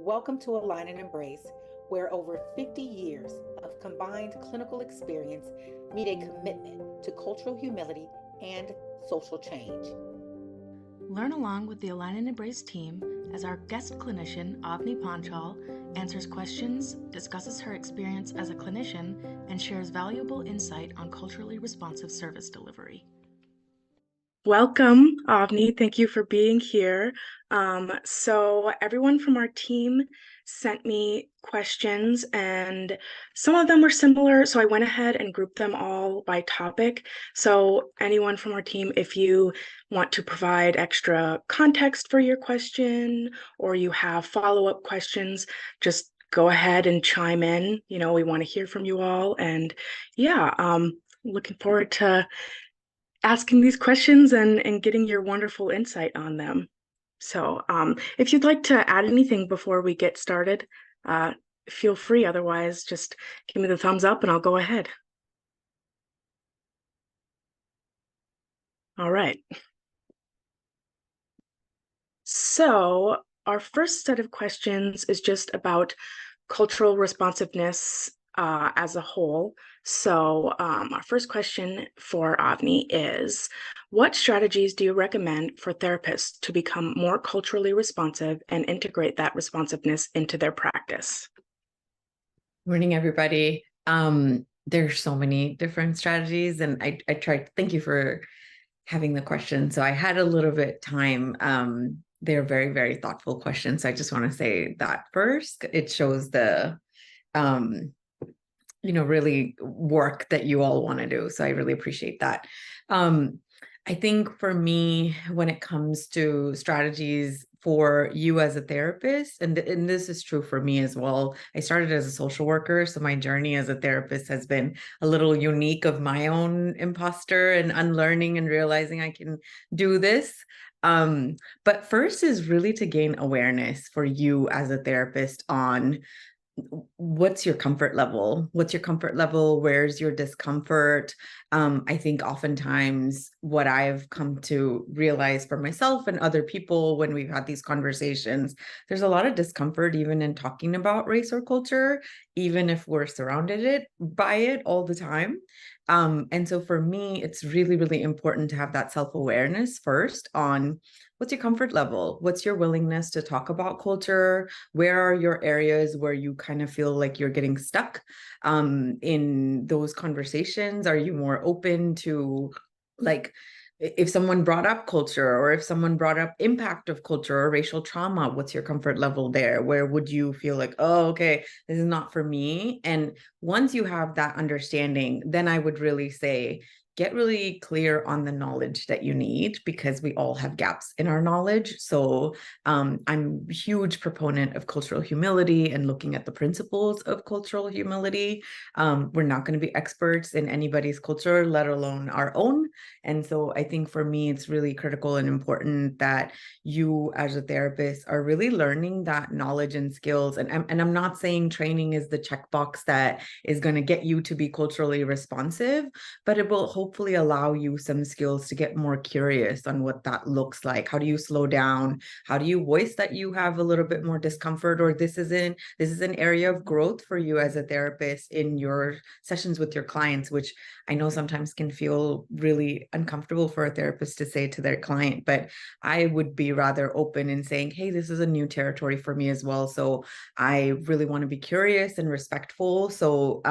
Welcome to Align and Embrace, where over 50 years of combined clinical experience meet a commitment to cultural humility and social change. Learn along with the Align and Embrace team as our guest clinician, Avni Panchal, answers questions, discusses her experience as a clinician, and shares valuable insight on culturally responsive service delivery. Welcome, Avni. Thank you for being here. So everyone from our team sent me questions, and some of them were similar, so I went ahead and grouped them all by topic. So anyone from our team, if you want to provide extra context for your question or you have follow-up questions, just go ahead and chime in. We want to hear from you all. And looking forward to asking these questions and getting your wonderful insight on them. So if you'd like to add anything before we get started, feel free. Otherwise, just give me the thumbs up and I'll go ahead. All right. So our first set of questions is just about cultural responsiveness as a whole. So our first question for Avni is, what strategies do you recommend for therapists to become more culturally responsive and integrate that responsiveness into their practice? Morning, everybody. There's so many different strategies, and I tried. Thank you for having the question. So I had a little bit time. They're very, very thoughtful questions. So I just want to say that first. It shows the really work that you all want to do. So I really appreciate that. I think for me, when it comes to strategies for you as a therapist, and this is true for me as well. I started as a social worker, so my journey as a therapist has been a little unique of my own imposter and unlearning and realizing I can do this. But first is really to gain awareness for you as a therapist on what's your comfort level? What's your comfort level? Where's your discomfort? I think oftentimes what I've come to realize for myself and other people when we've had these conversations, there's a lot of discomfort even in talking about race or culture, even if we're surrounded by it all the time. And so for me, it's really, really important to have that self-awareness first on what's your comfort level? What's your willingness to talk about culture? Where are your areas where you kind of feel like you're getting stuck in those conversations? Are you more open to, like, if someone brought up culture or if someone brought up impact of culture or racial trauma, what's your comfort level there? Where would you feel like, oh, okay, this is not for me? And once you have that understanding, then I would really say, get really clear on the knowledge that you need, because we all have gaps in our knowledge. So I'm a huge proponent of cultural humility and looking at the principles of cultural humility. We're not going to be experts in anybody's culture, let alone our own. And so I think for me, it's really critical and important that you as a therapist are really learning that knowledge and skills. And I'm not saying training is the checkbox that is going to get you to be culturally responsive, but it will hopefully allow you some skills to get more curious on what that looks like. How do you slow down? How do you voice that you have a little bit more discomfort, or this is an area of growth for you as a therapist in your sessions with your clients, which I know sometimes can feel really uncomfortable for a therapist to say to their client, but I would be rather open in saying, hey, this is a new territory for me as well. So I really want to be curious and respectful. So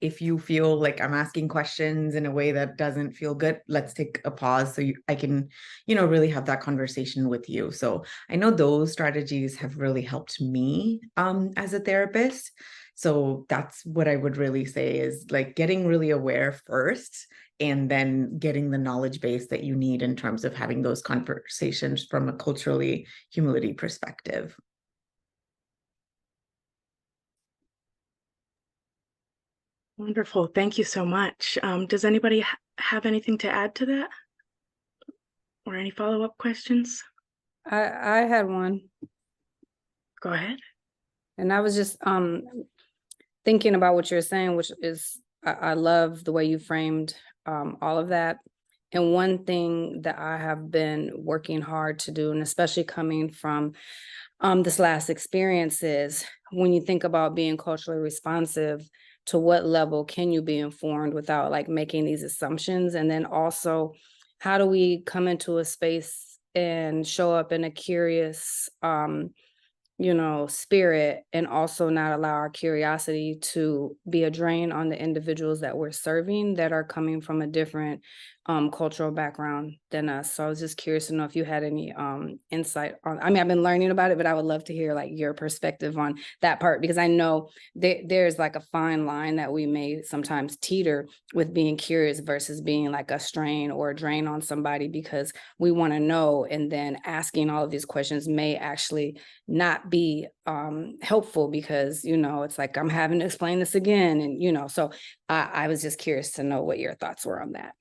if you feel like I'm asking questions in a way that doesn't feel good, let's take a pause so I can, really have that conversation with you. So I know those strategies have really helped me as a therapist. So that's what I would really say is, like, getting really aware first and then getting the knowledge base that you need in terms of having those conversations from a culturally humility perspective. Wonderful. Thank you so much. Does anybody have anything to add to that? Or any follow-up questions? I had one. Go ahead. And I was just thinking about what you're saying, which is, I love the way you framed all of that. And one thing that I have been working hard to do, and especially coming from this last experience is, when you think about being culturally responsive, to what level can you be informed without like making these assumptions? And then also, how do we come into a space and show up in a curious spirit, and also not allow our curiosity to be a drain on the individuals that we're serving that are coming from a different cultural background than us. So I was just curious to know if you had any insight on, I mean, I've been learning about it, but I would love to hear like your perspective on that part, because I know there's like a fine line that we may sometimes teeter with being curious versus being like a strain or a drain on somebody because we want to know, and then asking all of these questions may actually not be helpful because, it's like, I'm having to explain this again. And, so I was just curious to know what your thoughts were on that.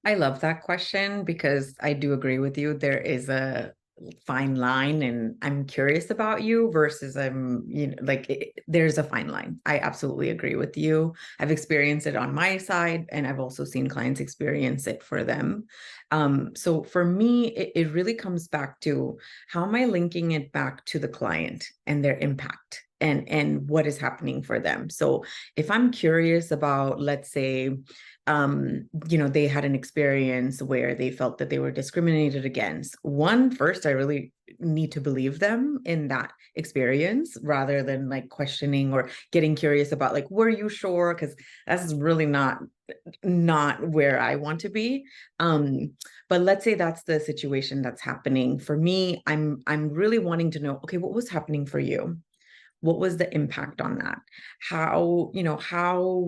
I love that question because I do agree with you. There is a fine line, and I'm curious about you versus there's a fine line. I absolutely agree with you. I've experienced it on my side, and I've also seen clients experience it for them. So for me, it really comes back to, how am I linking it back to the client and their impact and what is happening for them? So if I'm curious about, let's say, they had an experience where they felt that they were discriminated against. First, I really need to believe them in that experience rather than like questioning or getting curious about like, were you sure? Because that's really not where I want to be. But let's say that's the situation that's happening for me. I'm really wanting to know, okay, what was happening for you? What was the impact on that? How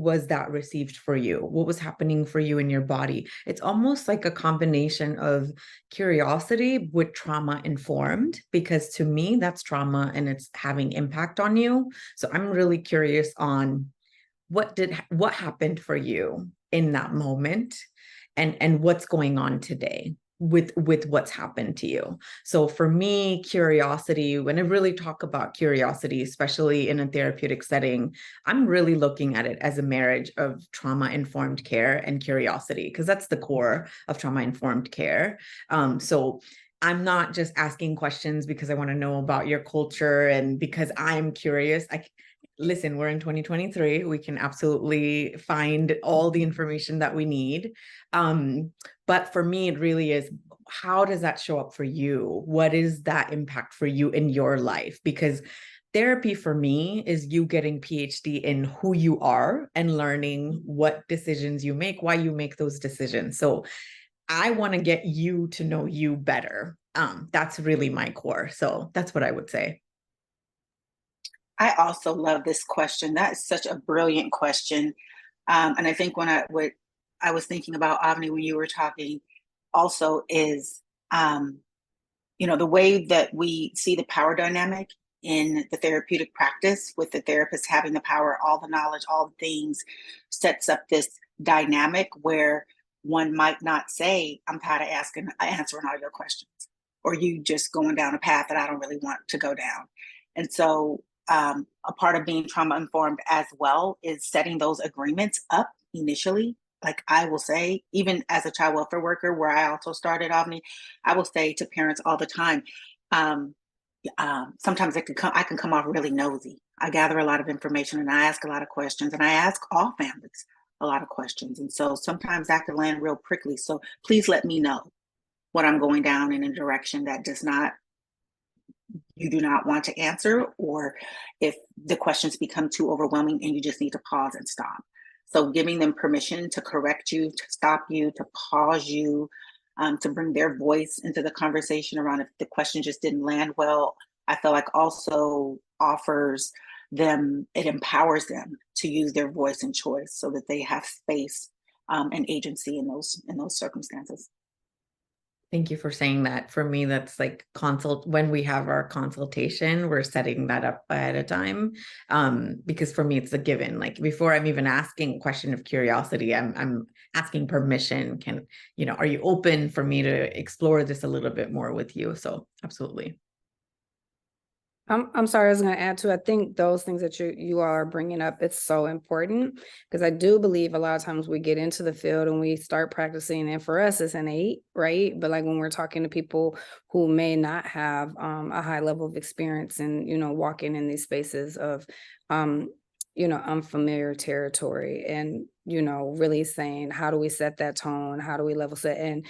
was that received for you? What was happening for you in your body? It's almost like a combination of curiosity with trauma informed, because to me, that's trauma and it's having impact on you. So I'm really curious on what happened for you in that moment, and what's going on today with what's happened to you. So for me, curiosity, when I really talk about curiosity, especially in a therapeutic setting, I'm really looking at it as a marriage of trauma-informed care and curiosity, because that's the core of trauma-informed care. So I'm not just asking questions because I want to know about your culture and because I'm curious. Listen, we're in 2023. We can absolutely find all the information that we need. But for me, it really is, how does that show up for you? What is that impact for you in your life? Because therapy for me is you getting PhD in who you are and learning what decisions you make, why you make those decisions. So I want to get you to know you better. That's really my core. So that's what I would say. I also love this question. That is such a brilliant question. And I think what I was thinking about, Avni, when you were talking also is, the way that we see the power dynamic in the therapeutic practice, with the therapist having the power, all the knowledge, all the things, sets up this dynamic where one might not say, I'm tired of answering all your questions, or you just going down a path that I don't really want to go down. And so a part of being trauma informed as well is setting those agreements up initially. Like I will say, even as a child welfare worker, where I also started, Avni, I will say to parents all the time, sometimes I can come off really nosy. I gather a lot of information and I ask a lot of questions, and I ask all families a lot of questions. And so sometimes that can land real prickly. So please let me know what I'm going down in a direction that you do not want to answer, or if the questions become too overwhelming and you just need to pause and stop. So giving them permission to correct you, to stop you, to pause you, to bring their voice into the conversation around if the question just didn't land well, I feel like also it empowers them to use their voice and choice so that they have space and agency in those circumstances. Thank you for saying that. For me, that's like when we have our consultation, we're setting that up ahead of time. Because for me, it's a given. Like before I'm even asking a question of curiosity, I'm asking permission. Are you open for me to explore this a little bit more with you? So absolutely. I'm sorry, I was going to add to, I think those things that you all are bringing up, it's so important, because I do believe a lot of times we get into the field and we start practicing, and for us it's innate, right? But like when we're talking to people who may not have a high level of experience and, walking in these spaces of, unfamiliar territory, and, really saying, how do we set that tone? How do we level set? And,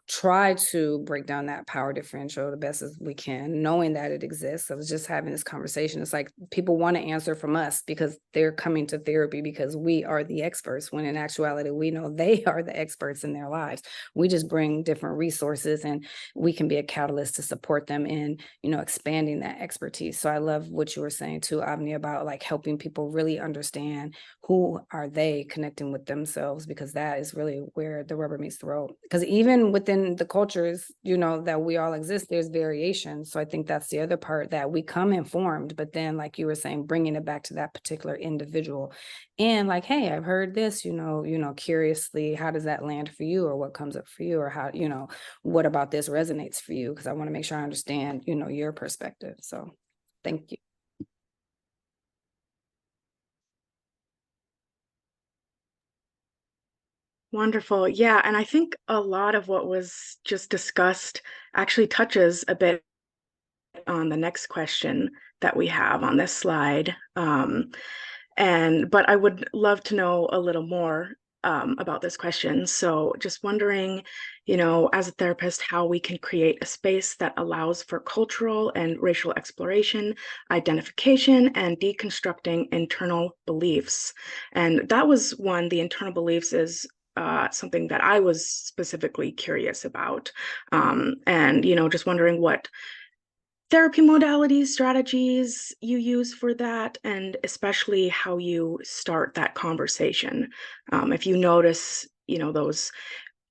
try to break down that power differential the best as we can, knowing that it exists. I was just having this conversation. It's like people want to answer from us because they're coming to therapy because we are the experts, when in actuality, we know they are the experts in their lives. We just bring different resources, and we can be a catalyst to support them in, expanding that expertise. So I love what you were saying too, Avni, about like helping people really understand who are they connecting with themselves, because that is really where the rubber meets the road. Because even within the cultures, that we all exist, there's variation. So I think that's the other part, that we come informed, but then like you were saying, bringing it back to that particular individual, and like, hey, I've heard this, curiously, how does that land for you, or what comes up for you, or how, what about this resonates for you? Because I want to make sure I understand, your perspective. So thank you. Wonderful. Yeah. And I think a lot of what was just discussed actually touches a bit on the next question that we have on this slide. But I would love to know a little more about this question. So just wondering, as a therapist, how we can create a space that allows for cultural and racial exploration, identification, and deconstructing internal beliefs. And that was one, the internal beliefs is something that I was specifically curious about. Just wondering what therapy modalities, strategies you use for that, and especially how you start that conversation. If you notice, those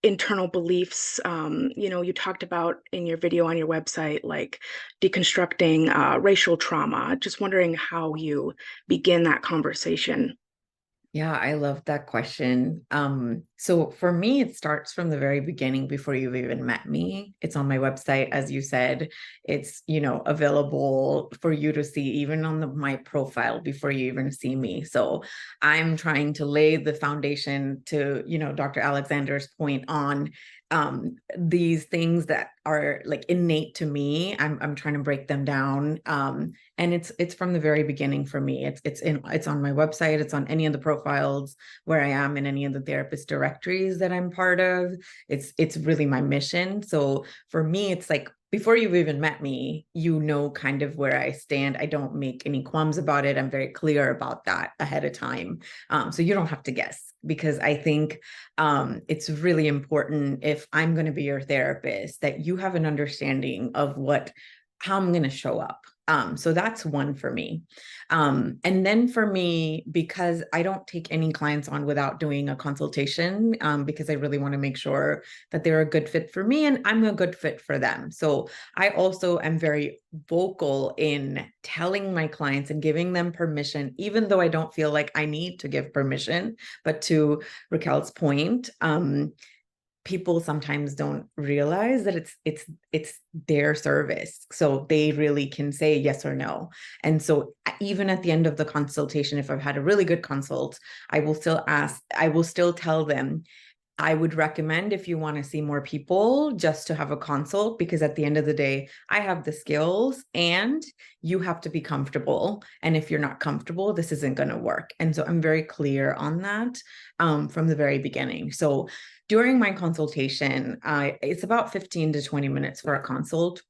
internal beliefs, you talked about in your video on your website, like deconstructing racial trauma. Just wondering how you begin that conversation. Yeah, I love that question. So for me, it starts from the very beginning before you've even met me. It's on my website, as you said. It's, available for you to see even on my profile before you even see me. So I'm trying to lay the foundation to, Dr. Alexander's point on these things that are like innate to me. I'm trying to break them down. And it's from the very beginning for me. It's on my website. It's on any of the profiles where I am, in any of the therapist directories that I'm part of. It's really my mission. So for me, it's like, before you've even met me, kind of where I stand. I don't make any qualms about it. I'm very clear about that ahead of time. So you don't have to guess, because I think it's really important, if I'm going to be your therapist, that you have an understanding of how I'm going to show up. So that's one for me. And then for me, because I don't take any clients on without doing a consultation, because I really want to make sure that they're a good fit for me and I'm a good fit for them. So I also am very vocal in telling my clients and giving them permission, even though I don't feel like I need to give permission. But to Raquel's point, people sometimes don't realize that it's their service, so they really can say yes or no. And so even at the end of the consultation, if I've had a really good consult, I will still tell them, I would recommend, if you want to see more people, just to have a consult, because at the end of the day, I have the skills and you have to be comfortable. And if you're not comfortable, this isn't going to work. And so I'm very clear on that from the very beginning. So during my consultation, it's about 15 to 20 minutes for a consult.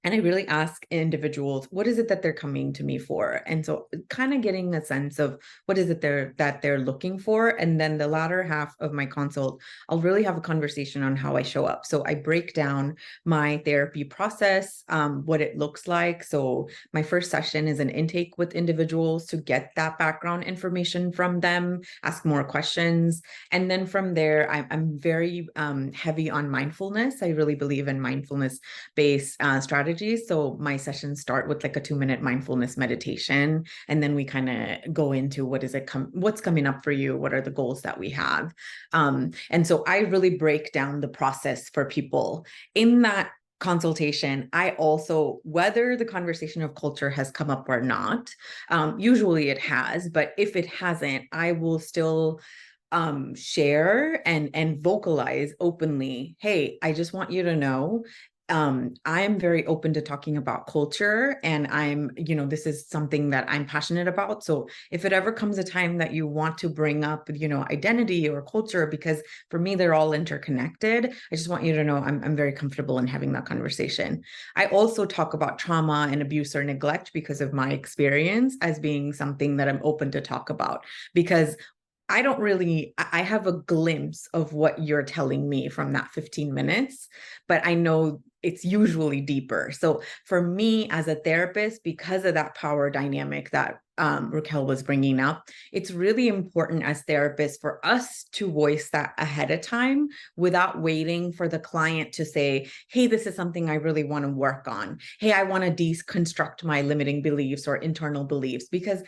And I really ask individuals, what is it that they're coming to me for? And so kind of getting a sense of what is it that they're looking for. And then the latter half of my consult, I'll really have a conversation on how I show up. So I break down my therapy process, what it looks like. So my first session is an intake with individuals to get that background information from them, ask more questions. And then from there, I'm very heavy on mindfulness. I really believe in mindfulness-based strategies. So my sessions start with like a 2-minute mindfulness meditation. And then we kind of go into what's coming up for you? What are the goals that we have? And so I really break down the process for people. In that consultation, I also, whether the conversation of culture has come up or not, usually it has, but if it hasn't, I will still share and vocalize openly, hey, I just want you to know, I'm very open to talking about culture, and this is something that I'm passionate about. So if it ever comes a time that you want to bring up, identity or culture, because for me, they're all interconnected, I just want you to know I'm very comfortable in having that conversation. I also talk about trauma and abuse or neglect because of my experience as being something that I'm open to talk about, because I have a glimpse of what you're telling me from that 15 minutes, but I know it's usually deeper. So for me as a therapist, because of that power dynamic that Raquel was bringing up, it's really important as therapists for us to voice that ahead of time without waiting for the client to say, hey, this is something I really want to work on. Hey, I want to deconstruct my limiting beliefs or internal beliefs, because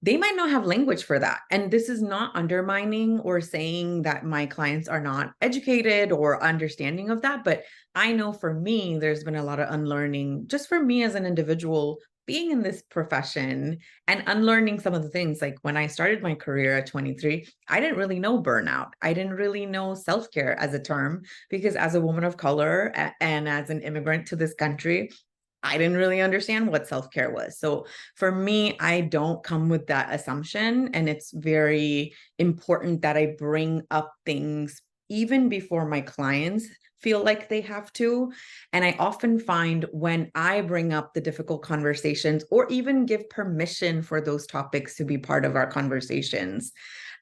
they might not have language for that. And this is not undermining or saying that my clients are not educated or understanding of that. But I know for me, there's been a lot of unlearning just for me as an individual being in this profession and unlearning some of the things. Like when I started my career at 23, I didn't really know burnout. I didn't really know self-care as a term, because as a woman of color and as an immigrant to this country, I didn't really understand what self-care was. So for me, I don't come with that assumption. And it's very important that I bring up things even before my clients feel like they have to. And I often find when I bring up the difficult conversations or even give permission for those topics to be part of our conversations,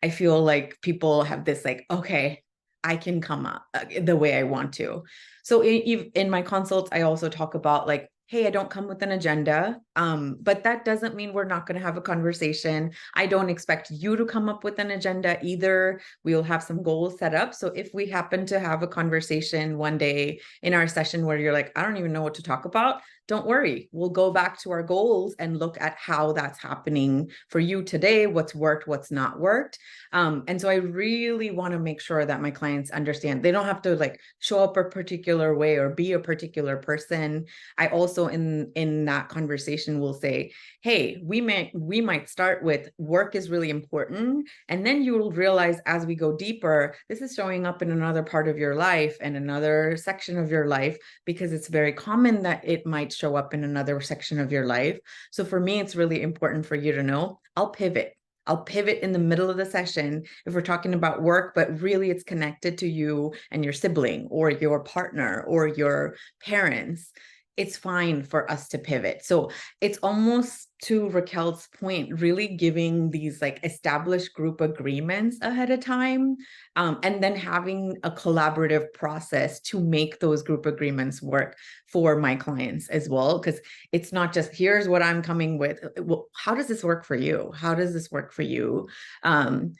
I feel like people have this like, okay, I can come up the way I want to. So in my consults, I also talk about like, hey, I don't come with an agenda, but that doesn't mean we're not going to have a conversation. I don't expect you to come up with an agenda either. We'll have some goals set up. So if we happen to have a conversation one day in our session where you're like, I don't even know what to talk about, don't worry. We'll go back to our goals and look at how that's happening for you today, what's worked, what's not worked. And so I really want to make sure that my clients understand they don't have to like show up a particular way or be a particular person. I also in that conversation will say, hey, we might start with work is really important, and then you will realize as we go deeper, this is showing up in another part of your life and another section of your life, because it's very common that it might show up in another section of your life. So for me, it's really important for you to know I'll pivot in the middle of the session if we're talking about work, but really it's connected to you and your sibling or your partner or your parents. It's fine for us to pivot. So it's almost, to Raquel's point, really giving these like established group agreements ahead of time, and then having a collaborative process to make those group agreements work for my clients as well. Because it's not just here's what I'm coming with. Well, how does this work for you? How does this work for you?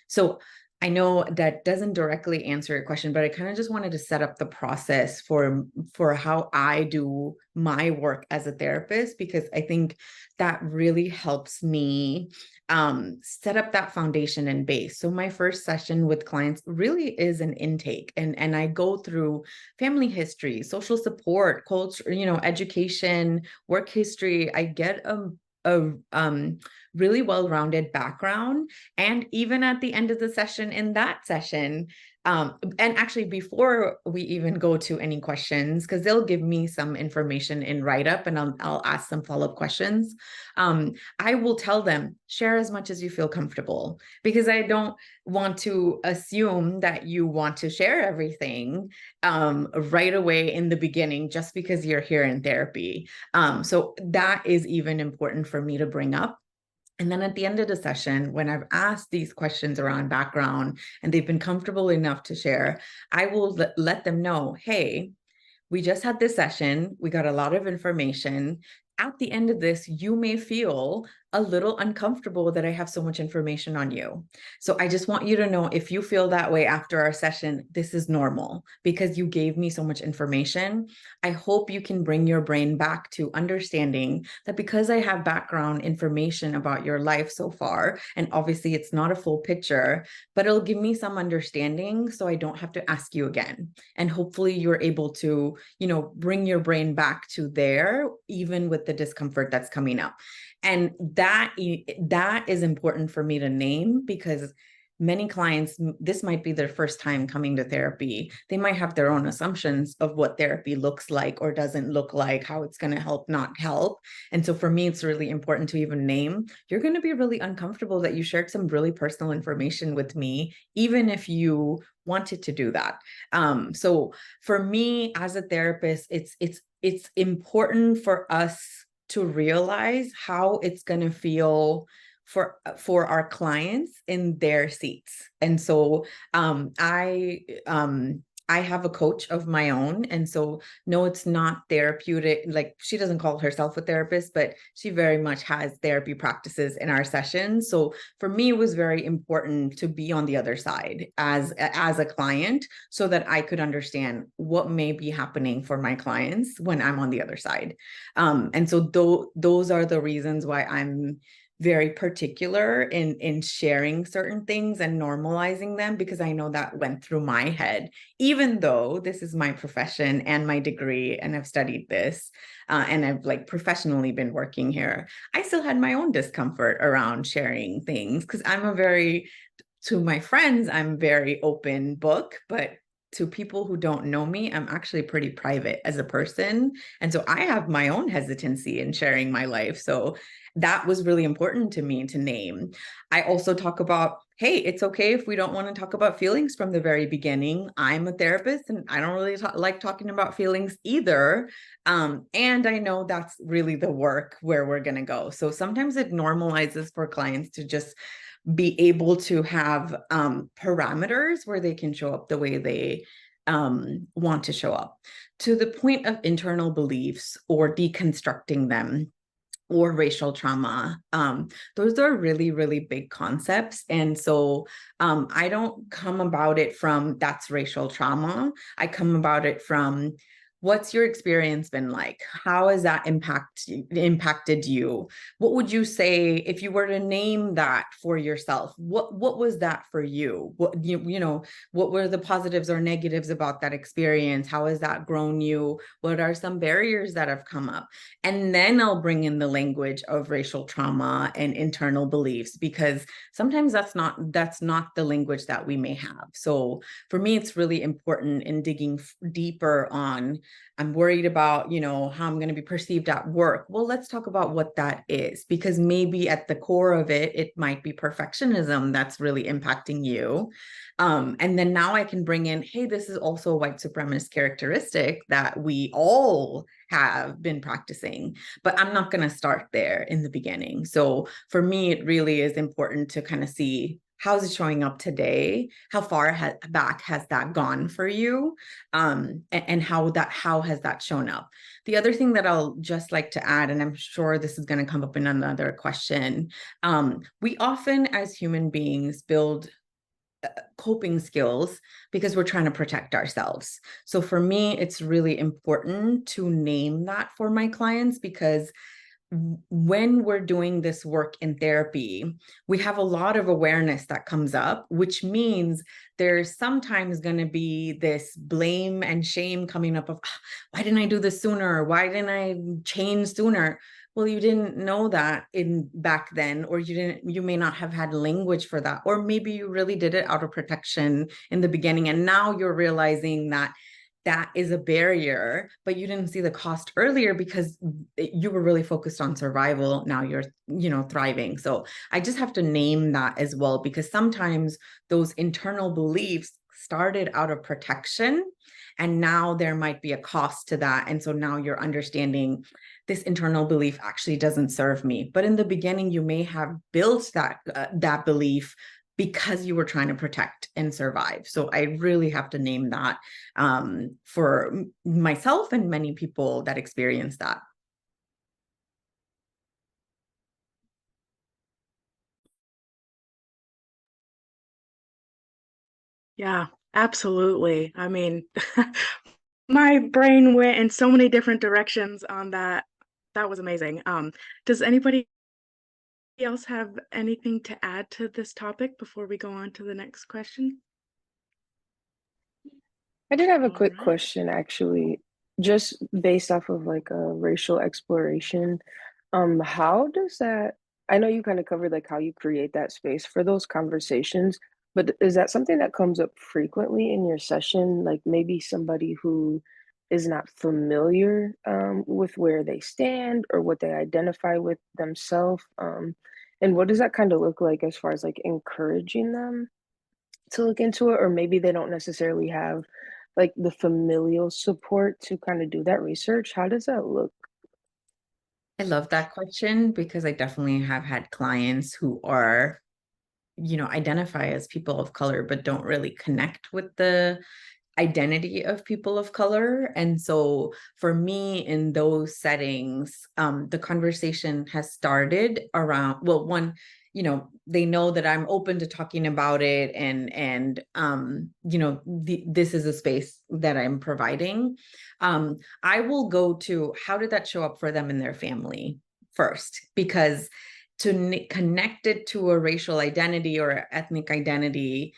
So I know that doesn't directly answer your question, but I kind of just wanted to set up the process for how I do my work as a therapist, because I think that really helps me set up that foundation and base. So my first session with clients really is an intake, and I go through family history, social support, culture, education, work history. I get a really well-rounded background. And even at the end of the session, in that session, and actually before we even go to any questions, because they'll give me some information in write-up and I'll ask some follow-up questions. I will tell them, share as much as you feel comfortable, because I don't want to assume that you want to share everything right away in the beginning, just because you're here in therapy. So that is even important for me to bring up. And then at the end of the session, when I've asked these questions around background and they've been comfortable enough to share, I will let them know, hey, we just had this session. We got a lot of information. At the end of this, you may feel a little uncomfortable that I have so much information on you. So I just want you to know, if you feel that way after our session, this is normal because you gave me so much information. I hope you can bring your brain back to understanding that because I have background information about your life so far, and obviously it's not a full picture, but it'll give me some understanding so I don't have to ask you again. And hopefully you're able to, bring your brain back to there, even with the discomfort that's coming up. And that is important for me to name, because many clients, this might be their first time coming to therapy. They might have their own assumptions of what therapy looks like or doesn't look like, how it's going to help, not help. And so for me, it's really important to even name, you're going to be really uncomfortable that you shared some really personal information with me, even if you wanted to do that. So for me as a therapist, it's important for us to realize how it's going to feel for our clients in their seats. And so I have a coach of my own. And so no, it's not therapeutic. Like, she doesn't call herself a therapist, but she very much has therapy practices in our sessions. So for me, it was very important to be on the other side as a client, so that I could understand what may be happening for my clients when I'm on the other side. And so those are the reasons why I'm very particular in sharing certain things and normalizing them, because I know that went through my head, even though this is my profession and my degree and I've studied this and I've like professionally been working here. I still had my own discomfort around sharing things, because to my friends, I'm very open book, but to people who don't know me, I'm actually pretty private as a person. And so I have my own hesitancy in sharing my life. So that was really important to me to name. I also talk about, hey, it's okay if we don't want to talk about feelings from the very beginning. I'm a therapist and I don't really like talking about feelings either. And I know that's really the work where we're going to go. So sometimes it normalizes for clients to just be able to have parameters where they can show up the way they want to show up. To the point of internal beliefs or deconstructing them, or racial trauma, those are really, really big concepts. And so I don't come about it from that's racial trauma. I come about it from, what's your experience been like? How has that impacted you? What would you say if you were to name that for yourself? What was that for you? What what were the positives or negatives about that experience? How has that grown you? What are some barriers that have come up? And then I'll bring in the language of racial trauma and internal beliefs, because sometimes that's not the language that we may have. So for me, it's really important in digging deeper on, I'm worried about, how I'm going to be perceived at work. Well, let's talk about what that is, because maybe at the core of it, it might be perfectionism that's really impacting you. And then now I can bring in, hey, this is also a white supremacist characteristic that we all have been practicing, but I'm not going to start there in the beginning. So for me, it really is important to kind of see, how's it showing up today? How far back has that gone for you? And how has that shown up? The other thing that I'll just like to add, and I'm sure this is going to come up in another question, we often as human beings build coping skills because we're trying to protect ourselves. So for me, it's really important to name that for my clients, because when we're doing this work in therapy, we have a lot of awareness that comes up, which means there's sometimes going to be this blame and shame coming up of, why didn't I do this sooner? Why didn't I change sooner? Well, you didn't know that in back then, or you may not have had language for that, or maybe you really did it out of protection in the beginning, and now you're realizing that that is a barrier, but you didn't see the cost earlier because you were really focused on survival. Now you're, thriving. So I just have to name that as well, because sometimes those internal beliefs started out of protection, and now there might be a cost to that. And so now you're understanding, this internal belief actually doesn't serve me. But in the beginning, you may have built that belief because you were trying to protect and survive. So I really have to name that for myself and many people that experience that. Yeah, absolutely. I mean, my brain went in so many different directions on that. That was amazing. Does anybody else have anything to add to this topic before we go on to the next question? I did have a All quick right. question actually, just based off of like a racial exploration. How does that, I know you kind of covered like how you create that space for those conversations, but is that something that comes up frequently in your session? Like maybe somebody who is not familiar with where they stand or what they identify with themselves. And what does that kind of look like as far as like encouraging them to look into it, or maybe they don't necessarily have like the familial support to kind of do that research. How does that look? I love that question because I definitely have had clients who are, identify as people of color, but don't really connect with the identity of people of color. And so for me in those settings, the conversation has started around, well, one, they know that I'm open to talking about it, and this is a space that I'm providing. I will go to how did that show up for them in their family first, because to connect it to a racial identity or ethnic identity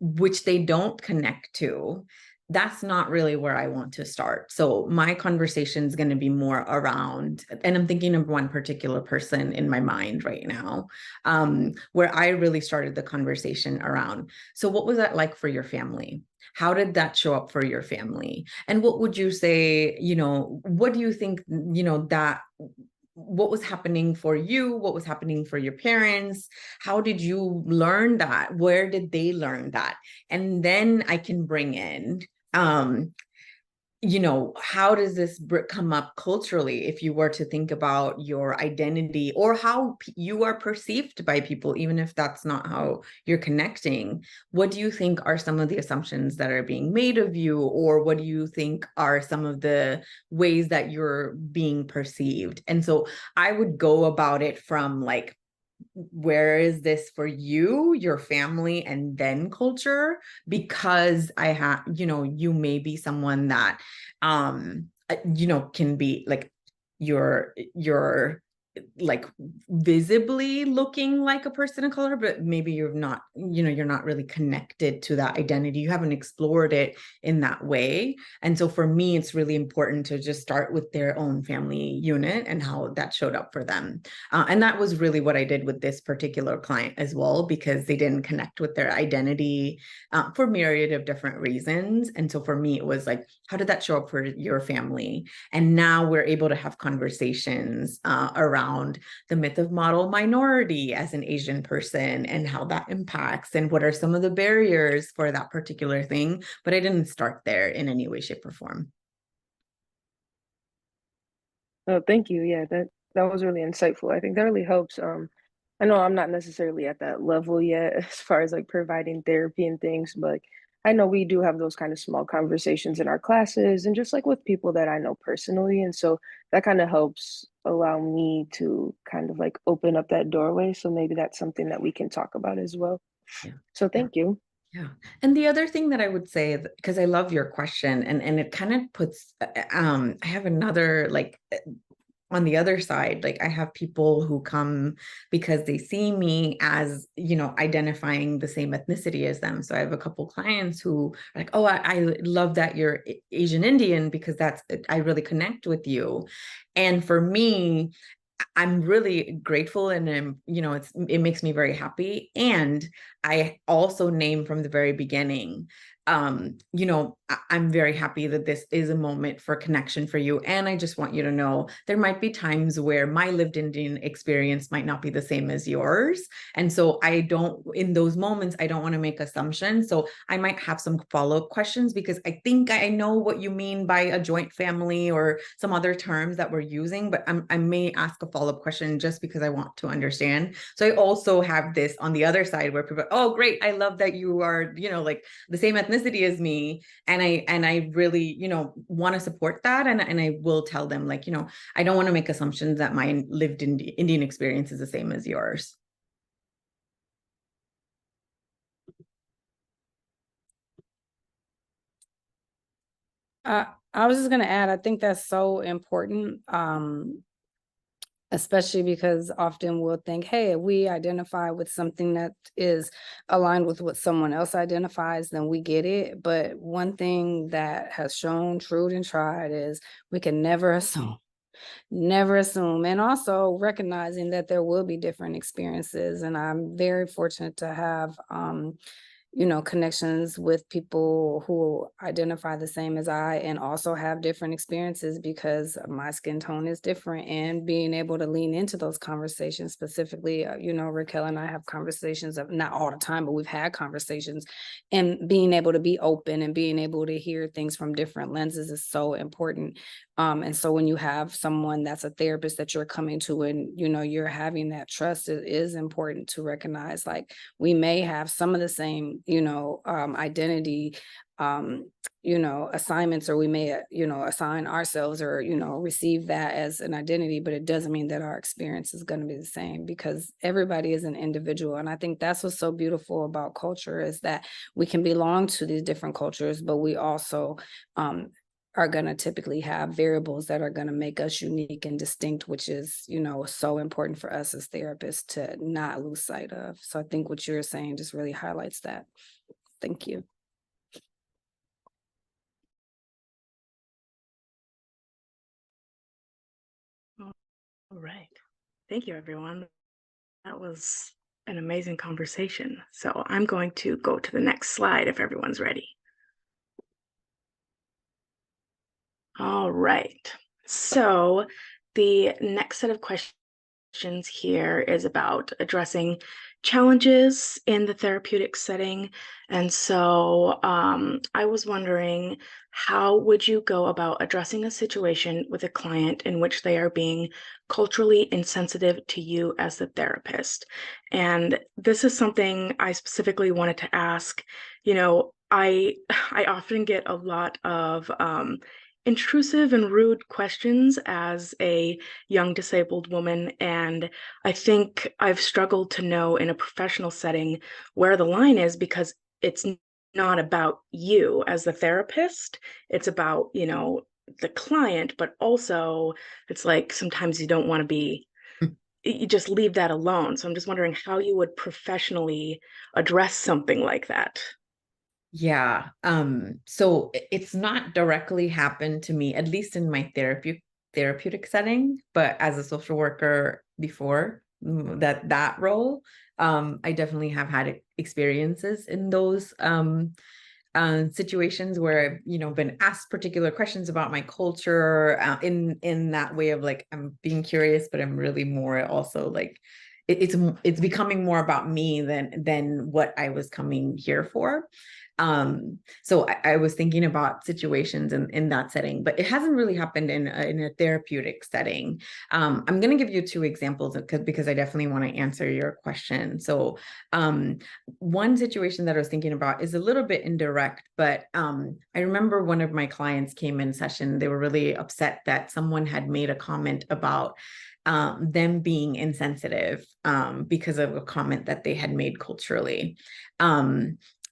which they don't connect to, that's not really where I want to start. So my conversation is going to be more around, and I'm thinking of one particular person in my mind right now, where I really started the conversation around. So what was that like for your family? How did that show up for your family? And what would you say, what do you think, that what was happening for you? What was happening for your parents? How did you learn that? Where did they learn that? And then I can bring in, um, how does this come up culturally if you were to think about your identity or how you are perceived by people, even if that's not how you're connecting? What do you think are some of the assumptions that are being made of you, or what do you think are some of the ways that you're being perceived? And so I would go about it from like, where is this for you, your family, and then culture? Because I have, you may be someone that, can be like you're like visibly looking like a person of color, but maybe you're not, you're not really connected to that identity. You haven't explored it in that way. And so for me, it's really important to just start with their own family unit and how that showed up for them. And that was really what I did with this particular client as well, because they didn't connect with their identity for myriad of different reasons. And so for me, it was like, how did that show up for your family? And now we're able to have conversations around the myth of model minority as an Asian person and how that impacts and what are some of the barriers for that particular thing. But I didn't start there in any way, shape, or form. Oh, thank you. Yeah, that was really insightful. I think that really helps. I know I'm not necessarily at that level yet as far as like providing therapy and things, but I know we do have those kind of small conversations in our classes and just like with people that I know personally. And so that kind of helps allow me to kind of like open up that doorway. So maybe that's something that we can talk about as well. Yeah. So thank you. Yeah. And the other thing that I would say, because I love your question, and it kind of puts, I have another like on the other side, like I have people who come because they see me as, identifying the same ethnicity as them. So I have a couple clients who are like, oh, I love that you're Asian Indian because I really connect with you. And for me, I'm really grateful, and it makes me very happy. And I also name from the very beginning, I'm very happy that this is a moment for connection for you. And I just want you to know there might be times where my lived Indian experience might not be the same as yours. And so in those moments, I don't want to make assumptions. So I might have some follow-up questions because I think I know what you mean by a joint family or some other terms that we're using, but I may ask a follow-up question just because I want to understand. So I also have this on the other side where people, oh, great, I love that you are, like the same ethnicity as me. And I really, want to support that. And I will tell them like, I don't want to make assumptions that my lived Indian experience is the same as yours. I was just gonna add, I think that's so important. Especially because often we'll think, hey, if we identify with something that is aligned with what someone else identifies, then we get it. But one thing that has shown true and tried is we can never assume. Never assume. And also recognizing that there will be different experiences. And I'm very fortunate to have connections with people who identify the same as I and also have different experiences because my skin tone is different, and being able to lean into those conversations specifically, Raquel and I have conversations of not all the time, but we've had conversations, and being able to be open and being able to hear things from different lenses is so important. And so when you have someone that's a therapist that you're coming to and, you're having that trust, it is important to recognize, like, we may have some of the same, identity, assignments, or we may, assign ourselves or, receive that as an identity, but it doesn't mean that our experience is going to be the same, because everybody is an individual. And I think that's what's so beautiful about culture, is that we can belong to these different cultures, but we also, are going to typically have variables that are going to make us unique and distinct, which is, so important for us as therapists to not lose sight of. So I think what you're saying just really highlights that. Thank you. All right. Thank you, everyone. That was an amazing conversation. So I'm going to go to the next slide if everyone's ready. All right. So the next set of questions here is about addressing challenges in the therapeutic setting. And so I was wondering, how would you go about addressing a situation with a client in which they are being culturally insensitive to you as the therapist? And this is something I specifically wanted to ask. I often get a lot of intrusive and rude questions as a young disabled woman, and I think I've struggled to know in a professional setting where the line is, because it's not about you as the therapist, it's about, the client, but also it's like sometimes you don't want to be, you just leave that alone. So I'm just wondering how you would professionally address something like that. Yeah. So it's not directly happened to me, at least in my therapeutic setting, but as a social worker before that role, I definitely have had experiences in those situations where I've, been asked particular questions about my culture, in that way of like, I'm being curious, but I'm really more also like, it's becoming more about me than what I was coming here for. So I was thinking about situations in that setting, but it hasn't really happened in a therapeutic setting. I'm going to give you two examples because I definitely want to answer your question. So one situation that I was thinking about is a little bit indirect, but I remember one of my clients came in session. They were really upset that someone had made a comment about them being insensitive because of a comment that they had made culturally.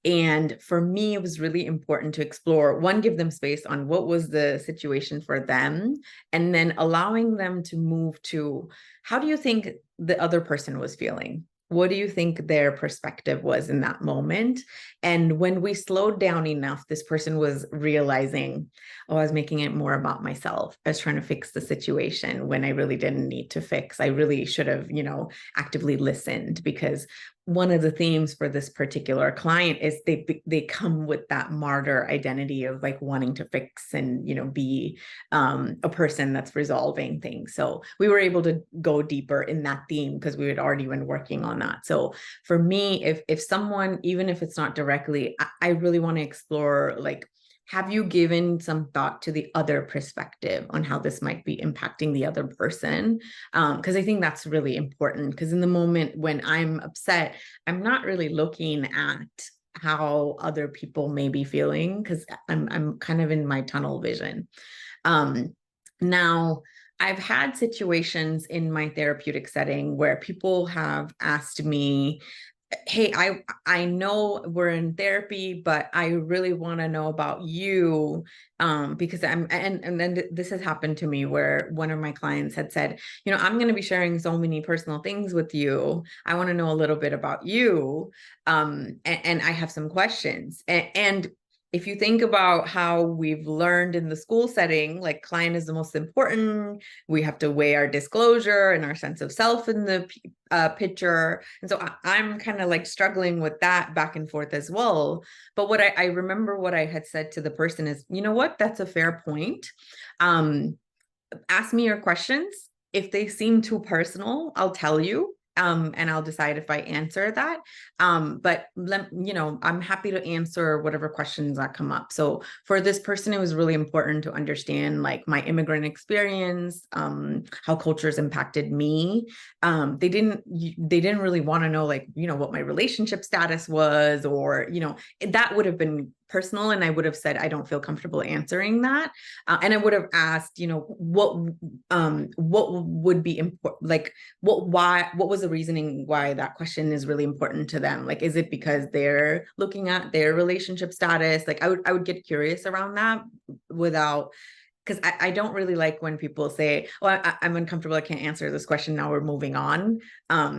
And for me, it was really important to explore, one, give them space on what was the situation for them, and then allowing them to move to, how do you think the other person was feeling? What do you think their perspective was in that moment? And when we slowed down enough, this person was realizing, oh, I was making it more about myself. I was trying to fix the situation when I really didn't need to fix. I really should have, actively listened, because one of the themes for this particular client is they come with that martyr identity of like wanting to fix and be a person that's resolving things. So we were able to go deeper in that theme because we had already been working on that. So for me, if someone, even if it's not directly, I really want to explore, like, have you given some thought to the other perspective on how this might be impacting the other person? Because I think that's really important, because in the moment when I'm upset, I'm not really looking at how other people may be feeling, because I'm kind of in my tunnel vision. Now, I've had situations in my therapeutic setting where people have asked me hey, I know we're in therapy, but I really want to know about you, because and then this has happened to me where one of my clients had said, I'm going to be sharing so many personal things with you. I want to know a little bit about you, and I have some questions. And if you think about how we've learned in the school setting, like client is the most important, we have to weigh our disclosure and our sense of self in the picture. And so I'm kind of like struggling with that back and forth as well. But what I remember what I had said to the person is, you know what, that's a fair point. Ask me your questions. If they seem too personal, I'll tell you. And I'll decide if I answer that. But I'm happy to answer whatever questions that come up. So for this person, it was really important to understand like my immigrant experience, how cultures impacted me. They didn't really want to know like, what my relationship status was, or, that would have been personal. And I would have said, I don't feel comfortable answering that. And I would have asked, what would be important, like what was the reasoning why that question is really important to them? Like, is it because they're looking at their relationship status? Like I would get curious around that without, because I don't really like when people say, oh, I'm uncomfortable, I can't answer this question, now we're moving on.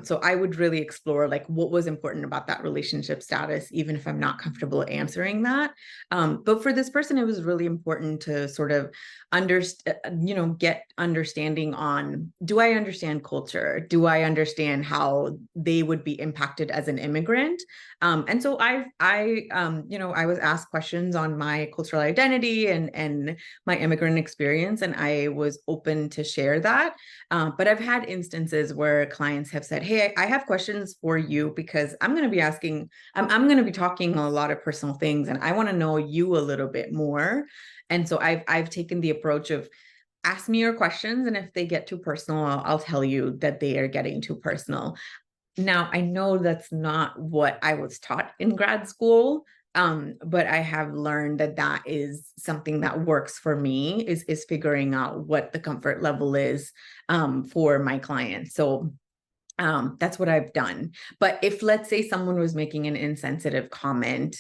So I would really explore like what was important about that relationship status, even if I'm not comfortable answering that. But for this person, it was really important to sort of get understanding on, do I understand culture? Do I understand how they would be impacted as an immigrant? And so I was asked questions on my cultural identity and my immigrant experience, and I was open to share that. But I've had instances where clients have said, hey, I have questions for you because I'm going to be asking, I'm going to be talking a lot of personal things, and I want to know you a little bit more. And so I've taken the approach of, ask me your questions, and if they get too personal, I'll tell you that they are getting too personal. Now, I know that's not what I was taught in grad school, but I have learned that that is something that works for me, is figuring out what the comfort level is for my clients. So that's what I've done. But if, let's say, someone was making an insensitive comment,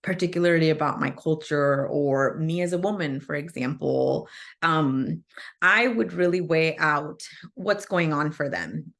particularly about my culture or me as a woman, for example, I would really weigh out what's going on for them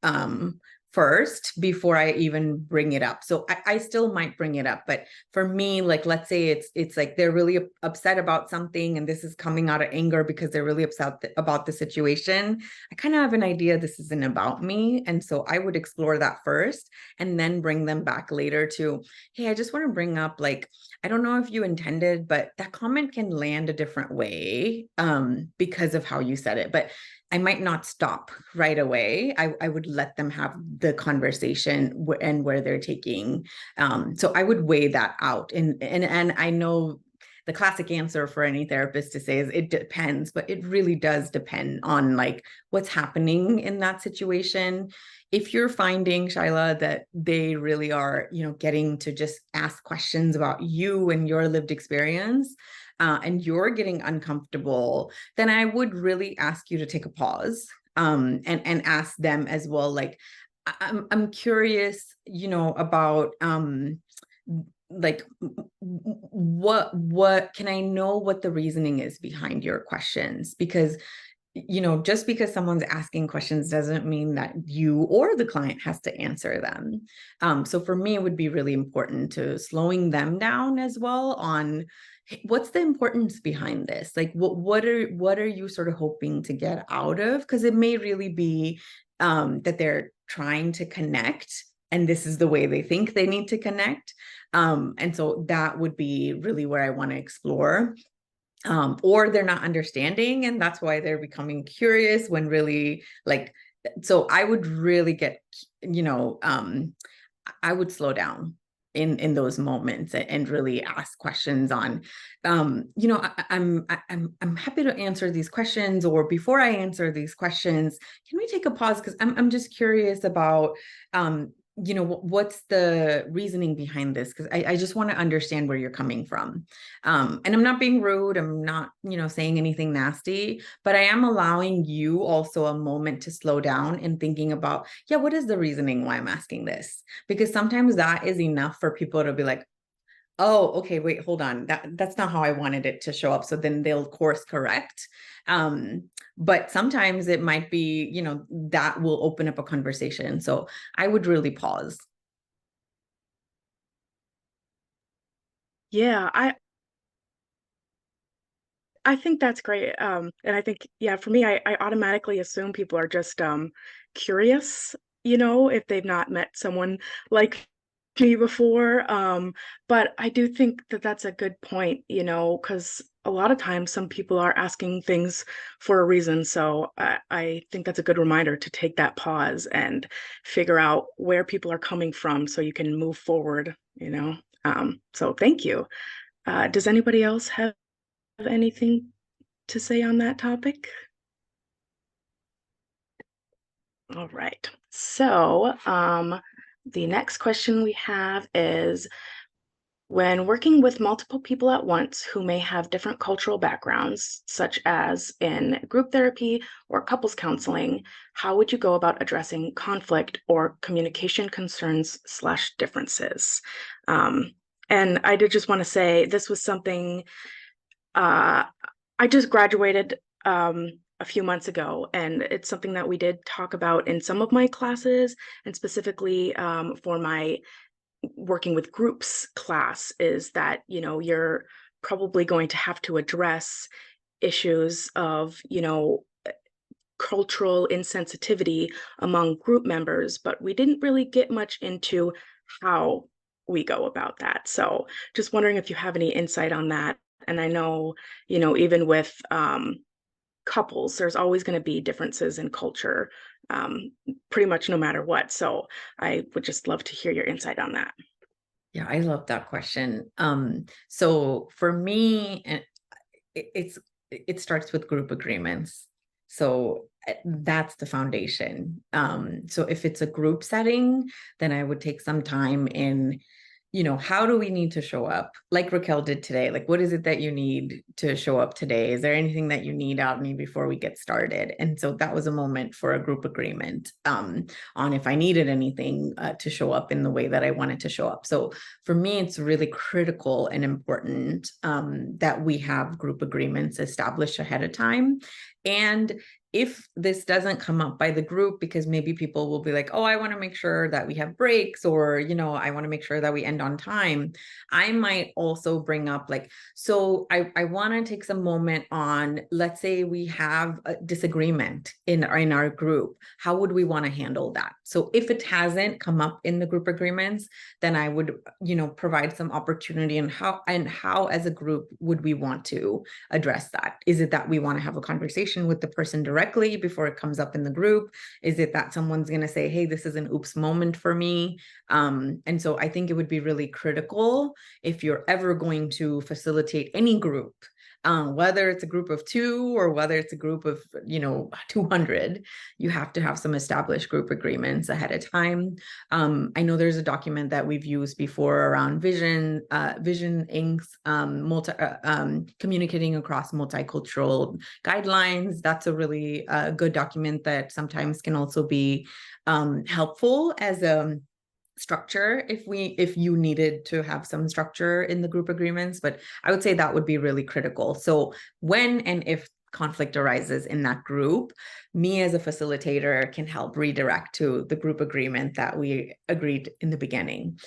first before I even bring it up. So I still might bring it up, but for me, like, let's say it's like they're really upset about something, and this is coming out of anger because they're really upset about the situation. I kind of have an idea this isn't about me, and so I would explore that first, and then bring them back later to, hey, I just want to bring up, like, I don't know if you intended, but that comment can land a different way because of how you said it. But I might not stop right away. I would let them have the conversation and where they're taking. So I would weigh that out. And I know the classic answer for any therapist to say is it depends, but it really does depend on like what's happening in that situation. If you're finding, Shyla, that they really are, getting to just ask questions about you and your lived experience, and you're getting uncomfortable, then I would really ask you to take a pause, and ask them as well. Like, I'm curious, about like what can I know what the reasoning is behind your questions? Because just because someone's asking questions doesn't mean that you or the client has to answer them. So for me, it would be really important to slowing them down as well on, hey, what's the importance behind this? Like, what are you sort of hoping to get out of? Because it may really be that they're trying to connect, and this is the way they think they need to connect. And so that would be really where I want to explore. Or they're not understanding, and that's why they're becoming curious when really, like, so I would really get, I would slow down in those moments and really ask questions on, I'm happy to answer these questions, or before I answer these questions, can we take a pause? Because I'm just curious about, what's the reasoning behind this? Because I just want to understand where you're coming from. And I'm not being rude. I'm not, saying anything nasty, but I am allowing you also a moment to slow down and thinking about, yeah, what is the reasoning why I'm asking this? Because sometimes that is enough for people to be like, oh, okay, wait, hold on. That's not how I wanted it to show up. So then they'll course correct. But sometimes it might be, that will open up a conversation. So I would really pause. Yeah, I think that's great. And I think, yeah, for me, I automatically assume people are just curious, if they've not met someone like me before. But I do think that that's a good point, because a lot of times some people are asking things for a reason. So I think that's a good reminder to take that pause and figure out where people are coming from so you can move forward. So thank you. Does anybody else have anything to say on that topic? All right. So, the next question we have is, when working with multiple people at once who may have different cultural backgrounds, such as in group therapy or couples counseling, how would you go about addressing conflict or communication concerns / differences? And I did just want to say this was something I just graduated a few months ago, and it's something that we did talk about in some of my classes, and specifically for my working with groups class, is that, you're probably going to have to address issues of, cultural insensitivity among group members, but we didn't really get much into how we go about that. So just wondering if you have any insight on that. And I know, even with couples, there's always going to be differences in culture, pretty much no matter what. So I would just love to hear your insight on that. Yeah, I love that question. So for me, it starts with group agreements. So that's the foundation. So if it's a group setting, then I would take some time in, how do we need to show up? Like Raquel did today. Like, what is it that you need to show up today? Is there anything that you need out of me before we get started? And so that was a moment for a group agreement on if I needed anything to show up in the way that I wanted to show up. So for me, it's really critical and important that we have group agreements established ahead of time. And if this doesn't come up by the group, because maybe people will be like, oh, I want to make sure that we have breaks, or, I want to make sure that we end on time. I might also bring up like, so I want to take some moment on, let's say we have a disagreement in our group. How would we want to handle that? So if it hasn't come up in the group agreements, then I would, provide some opportunity and how as a group would we want to address that? Is it that we want to have a conversation with the person directly before it comes up in the group? Is it that someone's going to say, hey, this is an oops moment for me? And so I think it would be really critical if you're ever going to facilitate any group, whether it's a group of 2 or whether it's a group of 200, you have to have some established group agreements ahead of time. I know there's a document that we've used before around Vision Inc.'s communicating across multicultural guidelines. That's a really good document that sometimes can also be helpful as a structure if you needed to have some structure in the group agreements. But I would say that would be really critical. So when and if conflict arises in that group, me as a facilitator can help redirect to the group agreement that we agreed in the beginning.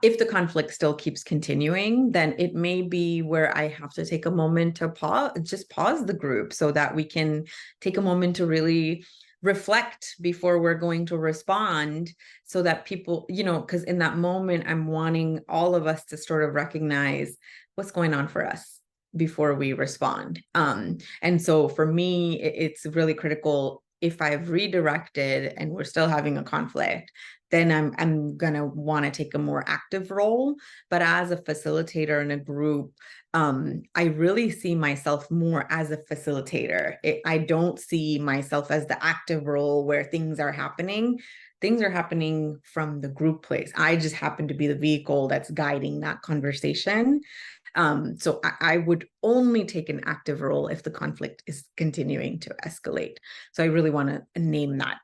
If the conflict still keeps continuing, then it may be where I have to take a moment to pause the group so that we can take a moment to really reflect before we're going to respond, so that people, because in that moment, I'm wanting all of us to sort of recognize what's going on for us before we respond. And so for me, it's really critical. If I've redirected and we're still having a conflict, then I'm going to want to take a more active role. But as a facilitator in a group, I really see myself more as a facilitator. I don't see myself as the active role where things are happening. Things are happening from the group place. I just happen to be the vehicle that's guiding that conversation. So I would only take an active role if the conflict is continuing to escalate. So I really want to name that.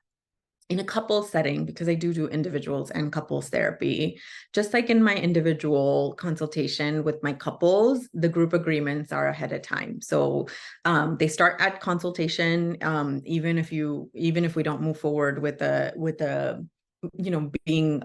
In a couples setting, because I do individuals and couples therapy, just like in my individual consultation with my couples, the group agreements are ahead of time. So they start at consultation, even if we don't move forward with a being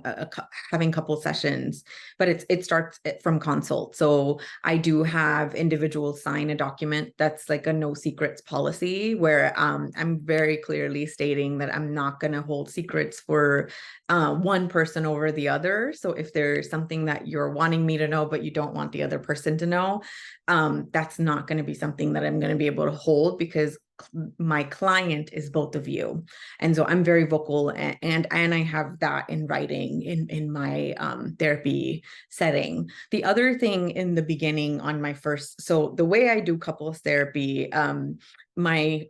having couple sessions, but it starts from consult. So I do have individuals sign a document that's like a no secrets policy, where I'm very clearly stating that I'm not going to hold secrets for one person over the other. So if there's something that you're wanting me to know but you don't want the other person to know, that's not going to be something that I'm going to be able to hold, because my client is both of you. And so I'm very vocal, and I have that in writing in my therapy setting. The other thing in the beginning on my first, so the way I do couples therapy, the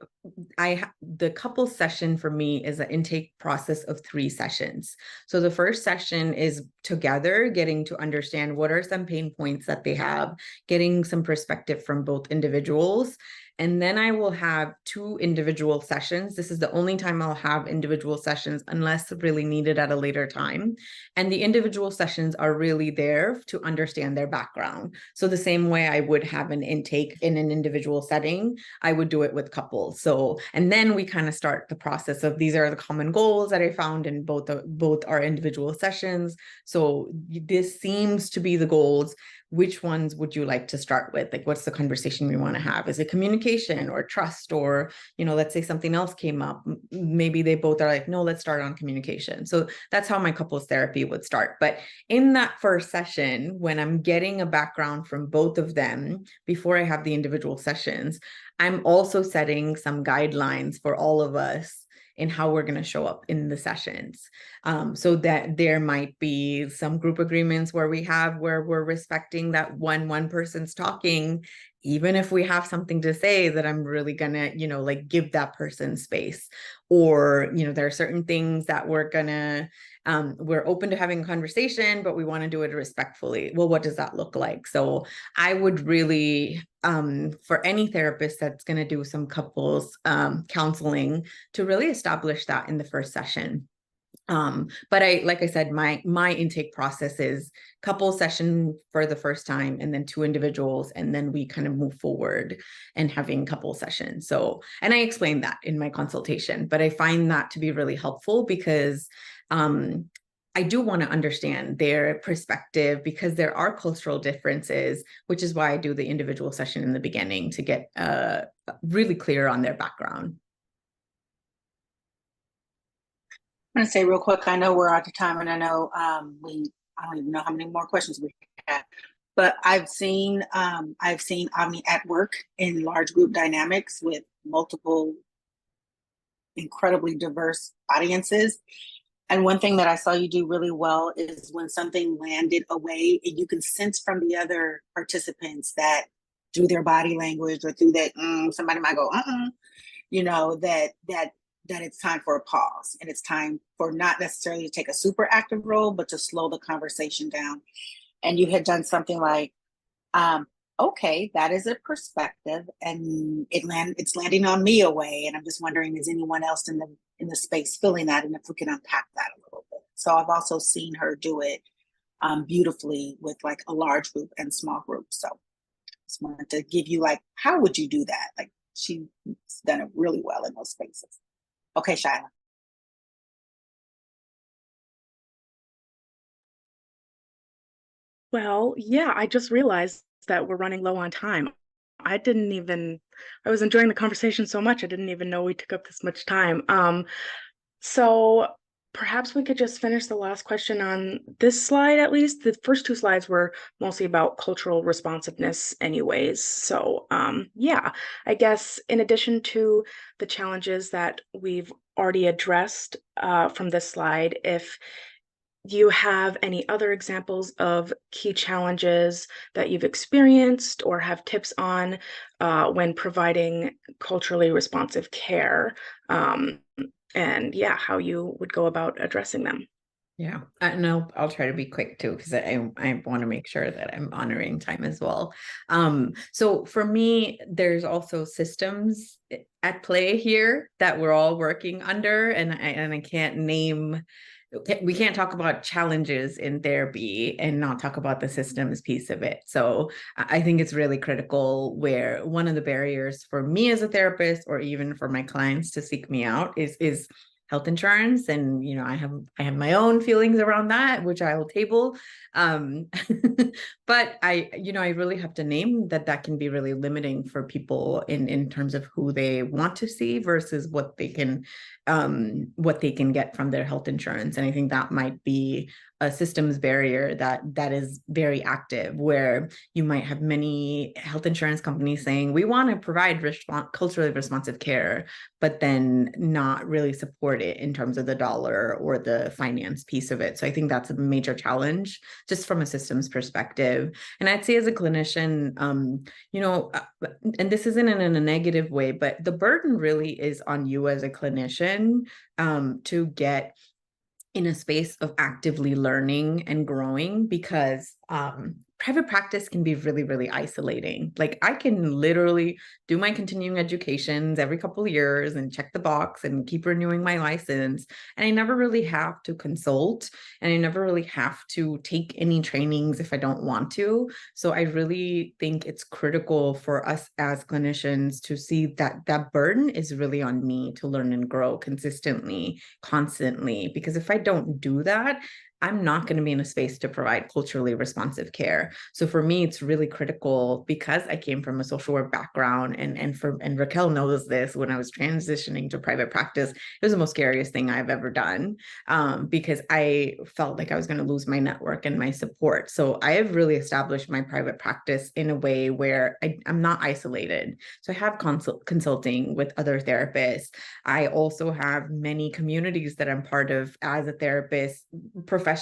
couple session for me is an intake process of 3 sessions. So the first session is together, getting to understand what are some pain points that they have, getting some perspective from both individuals. And then I will have 2 individual sessions. This is the only time I'll have individual sessions, unless really needed at a later time. And the individual sessions are really there to understand their background. So the same way I would have an intake in an individual setting, I would do it with couples. So, and then we kind of start the process of, these are the common goals that I found in both our individual sessions. So this seems to be the goals. Which ones would you like to start with? Like, what's the conversation we want to have? Is it communication or trust? Or, let's say something else came up. Maybe they both are like, no, let's start on communication. So that's how my couples therapy would start. But in that first session, when I'm getting a background from both of them, before I have the individual sessions, I'm also setting some guidelines for all of us in how we're going to show up in the sessions. So that there might be some group agreements where we're respecting that one person's talking, even if we have something to say, that I'm really gonna, give that person space. Or, there are certain things that we're open to having a conversation, but we want to do it respectfully. Well, what does that look like? So I would really, for any therapist that's going to do some couples counseling, to really establish that in the first session. But like I said, my intake process is couple session for the first time, and then 2 individuals, and then we kind of move forward and having couple sessions. So, and I explained that in my consultation, but I find that to be really helpful, because I do want to understand their perspective, because there are cultural differences, which is why I do the individual session in the beginning, to get really clear on their background. I'm going to say real quick, I know we're out of time, and I know I don't even know how many more questions we have, but I've seen Avni at work in large group dynamics with multiple incredibly diverse audiences. And one thing that I saw you do really well is when something landed away, and you can sense from the other participants that through their body language, or through that, somebody might go, that it's time for a pause, and it's time for not necessarily to take a super active role, but to slow the conversation down. And you had done something like, okay, that is a perspective, and it's landing on me away. And I'm just wondering, is anyone else in the space feeling that? And if we can unpack that a little bit. So I've also seen her do it beautifully with like a large group and small groups. So just wanted to give you, like, how would you do that? Like, she's done it really well in those spaces. Okay, Shyla. Well, yeah, I just realized that we're running low on time. I was enjoying the conversation so much, I didn't even know we took up this much time. So perhaps we could just finish the last question on this slide, at least. The first 2 slides were mostly about cultural responsiveness anyways. So yeah, I guess in addition to the challenges that we've already addressed from this slide, if do you have any other examples of key challenges that you've experienced or have tips on when providing culturally responsive care? And yeah, how you would go about addressing them. Yeah, and I'll try to be quick too, because I want to make sure that I'm honoring time as well. So for me, there's also systems at play here that we're all working under, and I can't name. We can't talk about challenges in therapy and not talk about the systems piece of it. So I think it's really critical, where one of the barriers for me as a therapist, or even for my clients to seek me out, is health insurance. And I have my own feelings around that, which I'll table. But I really have to name that can be really limiting for people in terms of who they want to see versus what they can get from their health insurance. And I think that might be a systems barrier that is very active, where you might have many health insurance companies saying, we want to provide culturally responsive care, but then not really support it in terms of the dollar or the finance piece of it. So I think that's a major challenge just from a systems perspective. And I'd say, as a clinician, and this isn't in a negative way, but the burden really is on you as a clinician to get in a space of actively learning and growing, because private practice can be really, really isolating. Like, I can literally do my continuing educations every couple of years and check the box and keep renewing my license. And I never really have to consult, and I never really have to take any trainings if I don't want to. So I really think it's critical for us as clinicians to see that that burden is really on me to learn and grow consistently, constantly, because if I don't do that, I'm not going to be in a space to provide culturally responsive care. So for me, it's really critical, because I came from a social work background, and Raquel knows this. When I was transitioning to private practice, it was the most scariest thing I've ever done, because I felt like I was going to lose my network and my support. So I have really established my private practice in a way where I'm not isolated. So I have consulting with other therapists. I also have many communities that I'm part of as a therapist professionally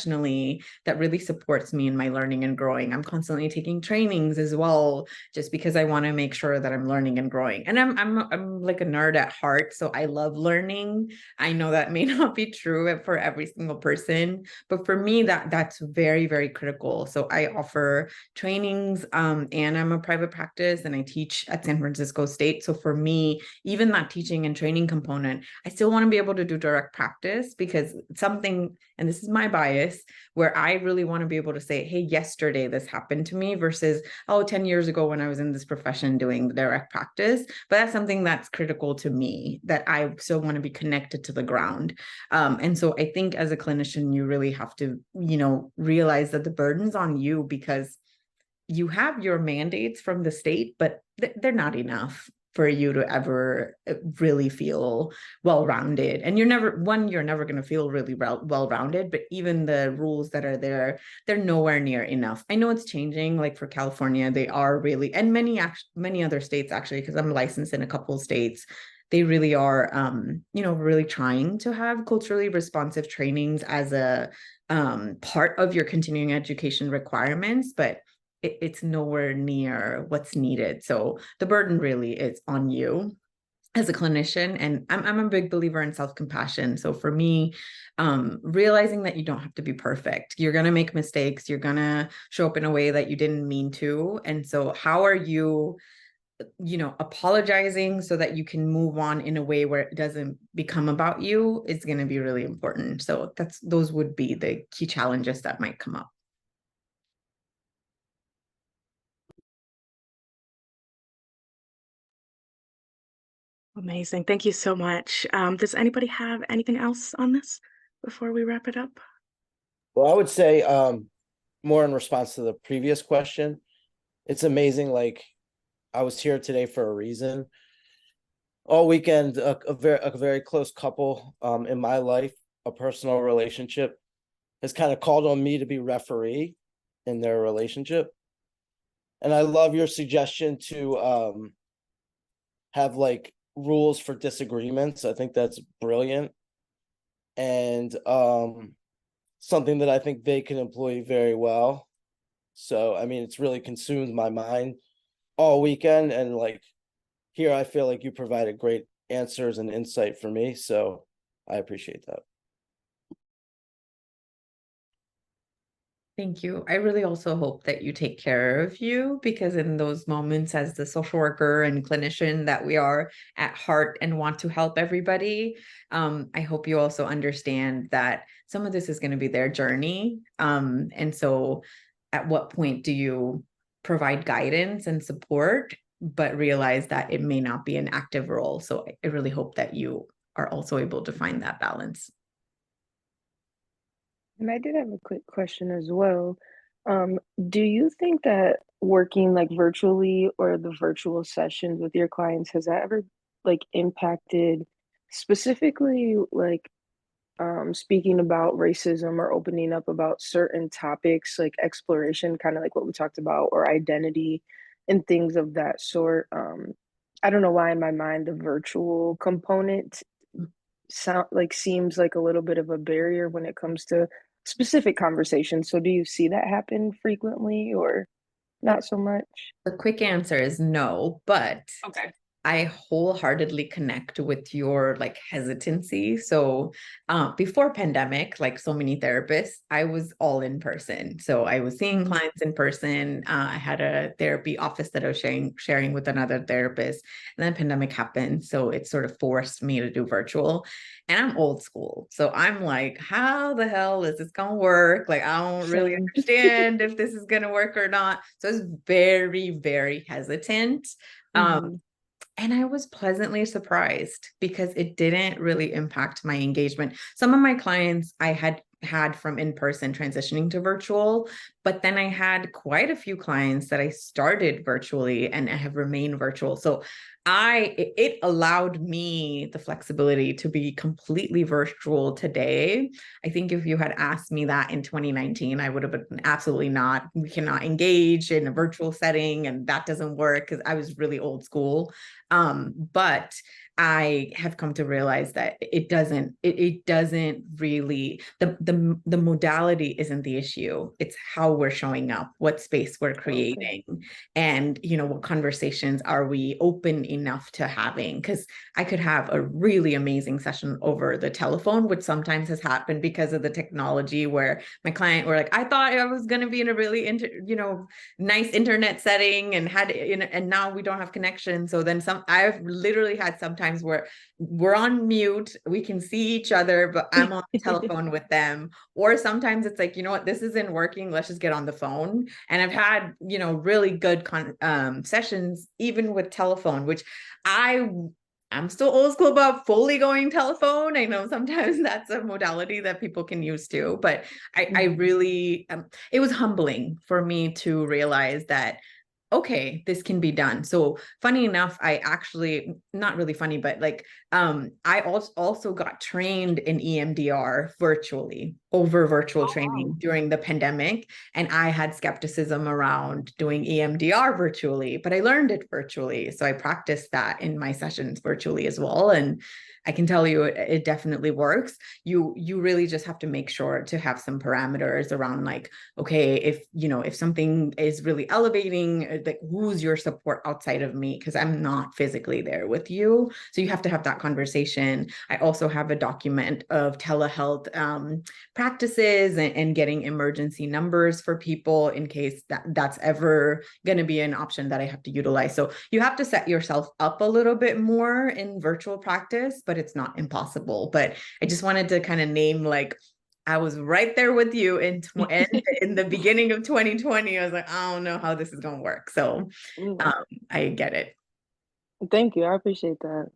that really supports me in my learning and growing. I'm constantly taking trainings as well, just because I want to make sure that I'm learning and growing. And I'm like a nerd at heart, so I love learning. I know that may not be true for every single person, but for me, that's very, very critical. So I offer trainings, and I'm a private practice, and I teach at San Francisco State. So for me, even that teaching and training component, I still want to be able to do direct practice, because something, and this is my bias, where I really want to be able to say, hey, yesterday this happened to me, versus, oh, 10 years ago when I was in this profession doing direct practice. But that's something that's critical to me, that I still want to be connected to the ground. And so I think as a clinician, you really have to, realize that the burden's on you, because you have your mandates from the state, but they're not enough for you to ever really feel well-rounded. And you're never going to feel really well-rounded, but even the rules that are there, they're nowhere near enough. I know it's changing, like for California, they are really, and many other states actually, because I'm licensed in a couple of states, they really are, really trying to have culturally responsive trainings as a part of your continuing education requirements, but it's nowhere near what's needed. So the burden really is on you as a clinician. And I'm a big believer in self-compassion. So for me, realizing that you don't have to be perfect, you're going to make mistakes, you're going to show up in a way that you didn't mean to. And so how are you, apologizing so that you can move on in a way where it doesn't become about you, is going to be really important. So those would be the key challenges that might come up. Amazing. Thank you so much. Does anybody have anything else on this before we wrap it up? Well, I would say, more in response to the previous question, it's amazing. Like, I was here today for a reason. All weekend, a very close couple in my life, a personal relationship, has kind of called on me to be referee in their relationship. And I love your suggestion to have like rules for disagreements. I think that's brilliant. And something that I think they can employ very well. So, I mean, it's really consumed my mind all weekend. And like here, I feel like you provided great answers and insight for me. So I appreciate that. Thank you. I really also hope that you take care of you, because in those moments, as the social worker and clinician that we are at heart and want to help everybody, I hope you also understand that some of this is going to be their journey. And so at what point do you provide guidance and support, but realize that it may not be an active role? So I really hope that you are also able to find that balance. And I did have a quick question as well. Um, do you think that working like virtually or the virtual sessions with your clients has that ever like impacted specifically like speaking about racism or opening up about certain topics like exploration, kind of like what we talked about, or identity and things of that sort? I don't know why in my mind the virtual component sound like seems like a little bit of a barrier when it comes to specific conversations. So do you see that happen frequently or not so much? The quick answer is no, but Okay. I wholeheartedly connect with your like hesitancy. So before pandemic, like so many therapists, I was all in person. So I was seeing clients in person. I had a therapy office that I was sharing with another therapist. And then pandemic happened. So it sort of forced me to do virtual. And I'm old school. So I'm like, how the hell is this going to work? Like, I don't really Same. understand if this is going to work or not. So I was very, very hesitant. Hmm. And I was pleasantly surprised because it didn't really impact my engagement. Some of my clients I had from in person transitioning to virtual, but then I had quite a few clients that I started virtually and I have remained virtual. So it allowed me the flexibility to be completely virtual today. I think if you had asked me that in 2019, I would have been absolutely not. We cannot engage in a virtual setting, and that doesn't work, because I was really old school. But I have come to realize that it doesn't really, the modality isn't the issue. It's how we're showing up, what space we're Okay. creating, and what conversations are we open enough to having? Because I could have a really amazing session over the telephone, which sometimes has happened because of the technology, where my client were like, I thought I was going to be in a really nice internet setting and and now we don't have connection. So then I've literally had sometimes where we're on mute, we can see each other, but I'm on the telephone with them. Or sometimes it's like, you know what, this isn't working, let's just get on the phone. And I've had, really good sessions, even with telephone, which I'm still old school about fully going telephone. I know sometimes that's a modality that people can use too, but I really, it was humbling for me to realize that, okay, this can be done. So funny enough, I actually, not really funny, but like, I also got trained in EMDR virtually over virtual training during the pandemic. And I had skepticism around doing EMDR virtually, but I learned it virtually. So I practiced that in my sessions virtually as well. And I can tell you it definitely works. You really just have to make sure to have some parameters around, like, okay, if something is really elevating, like, who's your support outside of me? Because I'm not physically there with you. So you have to have that conversation. I also have a document of telehealth practices and getting emergency numbers for people in case that's ever going to be an option that I have to utilize. So you have to set yourself up a little bit more in virtual practice, but it's not impossible. But I just wanted to kind of name, like, I was right there with you in the beginning of 2020. I was like, I don't know how this is going to work. So I get it. Thank you. I appreciate that.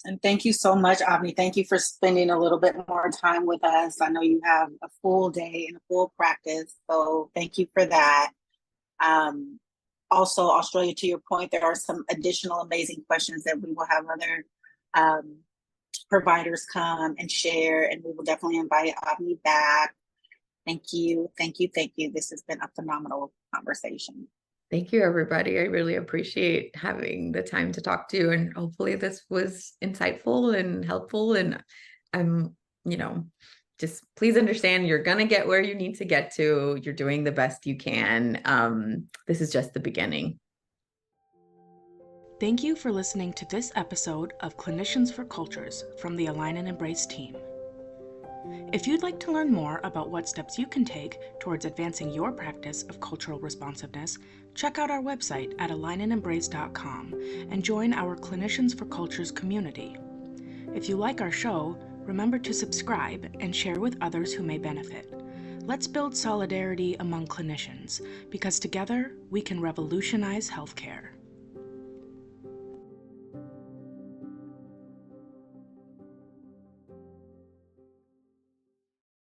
And thank you so much, Avni. Thank you for spending a little bit more time with us. I know you have a full day and a full practice, so thank you for that. Also, Australia, to your point, there are some additional amazing questions that we will have other providers come and share, and we will definitely invite Avni back. Thank you, thank you, thank you. This has been a phenomenal conversation. Thank you, everybody. I really appreciate having the time to talk to you, and hopefully this was insightful and helpful. And I'm, just please understand you're going to get where you need to get to. You're doing the best you can. This is just the beginning. Thank you for listening to this episode of Clinicians for Cultures from the Align and Embrace team. If you'd like to learn more about what steps you can take towards advancing your practice of cultural responsiveness, check out our website at alignandembrace.com and join our Clinicians for Cultures community. If you like our show, remember to subscribe and share with others who may benefit. Let's build solidarity among clinicians, because together we can revolutionize healthcare.